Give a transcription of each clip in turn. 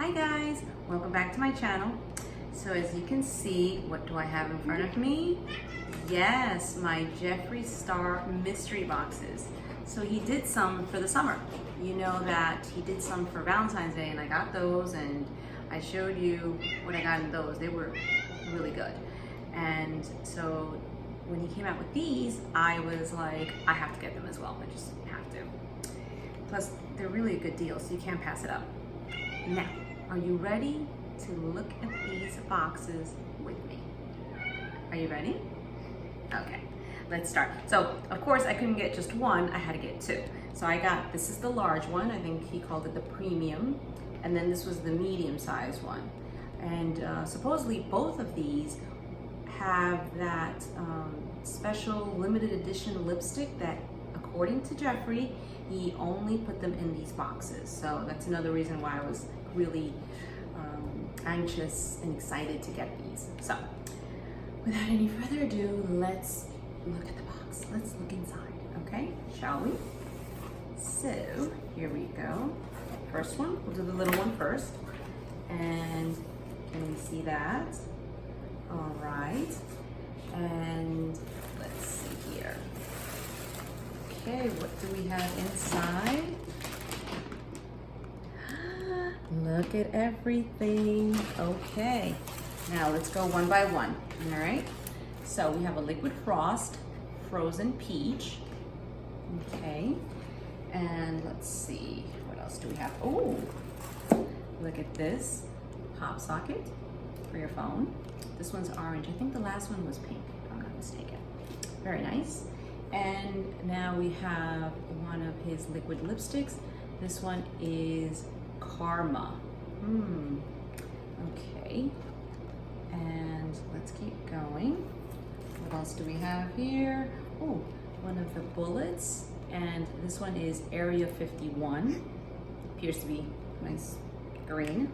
Hi guys, welcome back to my channel. So as you can see, what do I have in front of me? Yes, my Jeffree Star mystery boxes. So he did some for the summer. You know that he did some for Valentine's Day and I got those and I showed you what I got in those. They were really good. And so when he came out with these, I was like, I have to get them as well. I just have to. Plus, they're really a good deal, so you can't pass it up. Now, are you ready to look at these boxes with me? Are you ready? Okay, let's start. So, of course, I couldn't get just one, I had to get two. So I got, this is the large one, I think he called it the premium, and then this was the medium sized one. And supposedly both of these have that special limited edition lipstick that, according to Jeffree, he only put them in these boxes. So that's another reason why I was really anxious and excited to get these. So without any further ado, let's look at the box. Let's look inside, okay? Shall we? So here we go. First one, we'll do the little one first. And can we see that? All right. And let's see here. Okay, what do we have inside? Look at everything. Okay, now let's go one by one, all right? So we have a liquid frost, frozen peach, okay? And let's see, what else do we have? Oh, look at this, pop socket for your phone. This one's orange. I think the last one was pink, if I'm not mistaken. Very nice. And now we have one of his liquid lipsticks. This one is Karma. Okay. And let's keep going. What else do we have here? Oh, one of the bullets. And this one is Area 51. Appears to be nice green.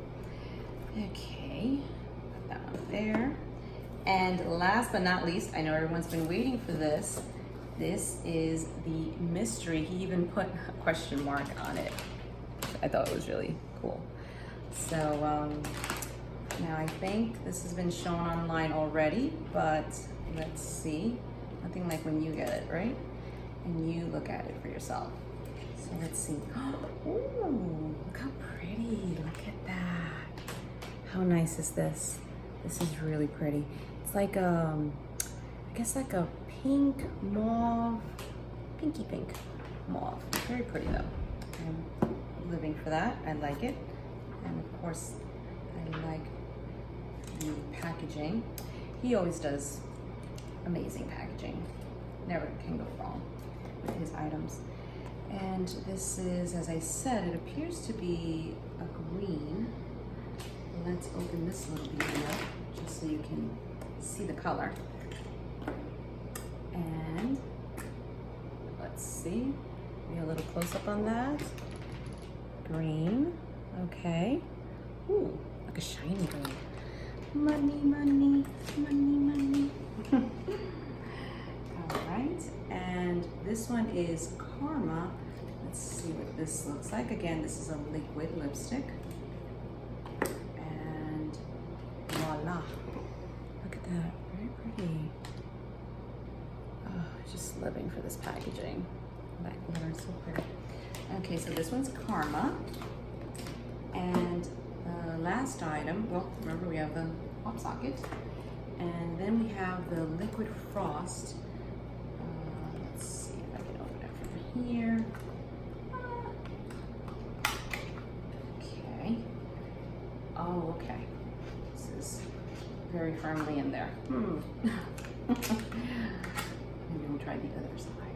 Okay, put that one there. And last but not least, I know everyone's been waiting for this. This is the mystery. He even put a question mark on it. I thought it was really cool. So now I think this has been shown online already, but let's see. Nothing like when you get it, right? And you look at it for yourself. So let's see. Ooh, look how pretty. Look at that. How nice is this? This is really pretty. It's like I guess like a pink mauve, pinky pink mauve. Very pretty though. I'm living for that. I like it. And of course, I like the packaging. He always does amazing packaging. Never can go wrong with his items. And this is, as I said, it appears to be a green. Let's open this little baby up just so you can see the color. And let's see, maybe a little close up on that. Green, okay. Ooh, like a shiny gold. Money, money, money, money. All right, and this one is Karma. Let's see what this looks like. Again, this is a liquid lipstick. And voila, look at that, very pretty. Just living for this packaging. That glitter is so pretty. Okay, so this one's Karma. And the last item, well, remember we have the pop socket. And then we have the liquid frost. Let's see if I can open it from here. Okay. Oh, okay. This is very firmly in there. Maybe we'll try the other side.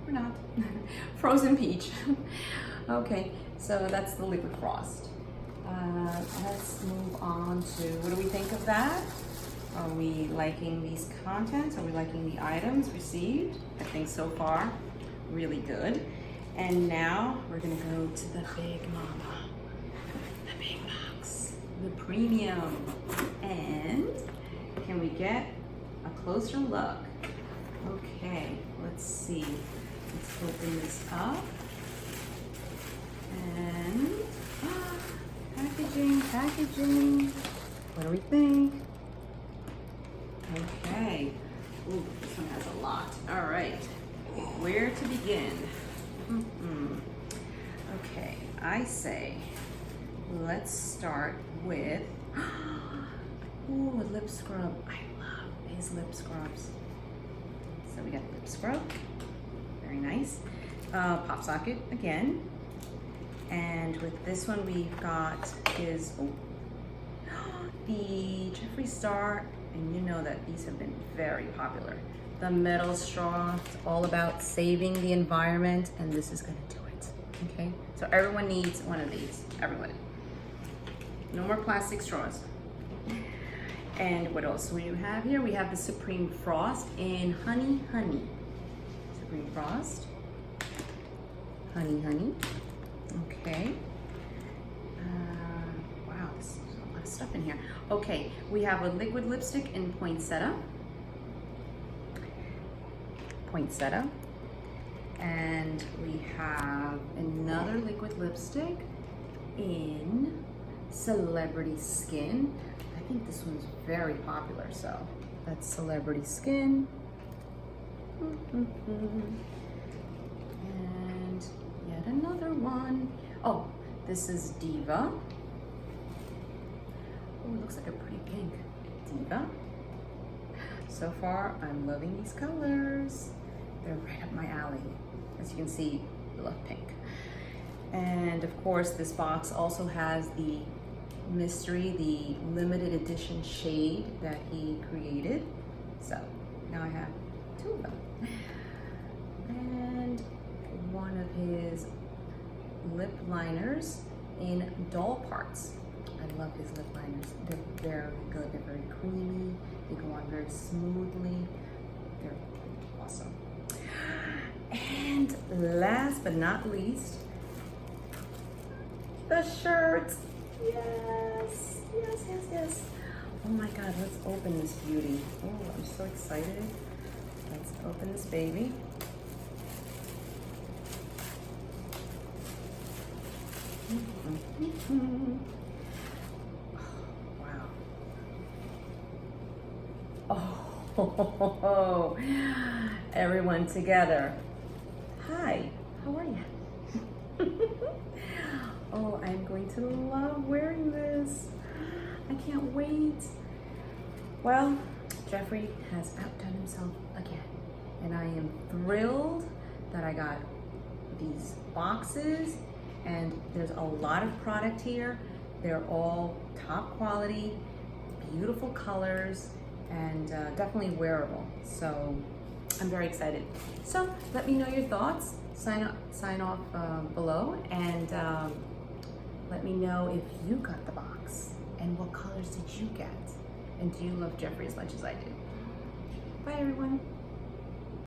Or not. Frozen peach. Okay, so that's the liquid frost. Let's move on to, what do we think of that? Are we liking these contents? Are we liking the items received? I think so far, really good. And now we're gonna go to the big mama. The big box. The premium. And can we get a closer look? Okay, let's see. Let's open this up. And packaging. What do we think? Okay. Ooh, this one has a lot. All right. Where to begin? Okay, I say let's start with ooh, a lip scrub. I love these lip scrubs. So we got lip scrub. Very nice. Pop socket again. And with this one we've got is the Jeffree Star, and you know that these have been very popular. The metal straw, it's all about saving the environment, and this is gonna do it, okay? So everyone needs one of these, everyone. No more plastic straws. And what else do we have here? We have the Supreme Frost in Honey Honey. Supreme Frost, Honey Honey, okay. Wow, there's a lot of stuff in here. Okay, we have a liquid lipstick in Poinsettia. Poinsettia. And we have another liquid lipstick in Celebrity Skin. I think this one's very popular, so that's Celebrity Skin. And yet another one. Oh, this is Diva. Oh, it looks like a pretty pink. Diva. So far, I'm loving these colors. They're right up my alley. As you can see, I love pink. And of course, this box also has the mystery, the limited edition shade that he created. So now I have two of them. And one of his lip liners in doll parts. I love his lip liners. They're very good. They're very creamy. They go on very smoothly. They're awesome. And last but not least, the shirt. Yes, yes, yes, yes. Oh my God, let's open this beauty. Oh, I'm so excited. Let's open this baby. Oh, everyone together. Hi, how are you? Oh, I'm going to love wearing this. I can't wait. Well, Jeffree has outdone himself again, and I am thrilled that I got these boxes, and there's a lot of product here. They're all top quality, beautiful colors, and definitely wearable. So I'm very excited. So let me know your thoughts. Sign off below, and let me know if you got the box and what colors did you get, and do you love Jeffree as much as I do. Bye everyone.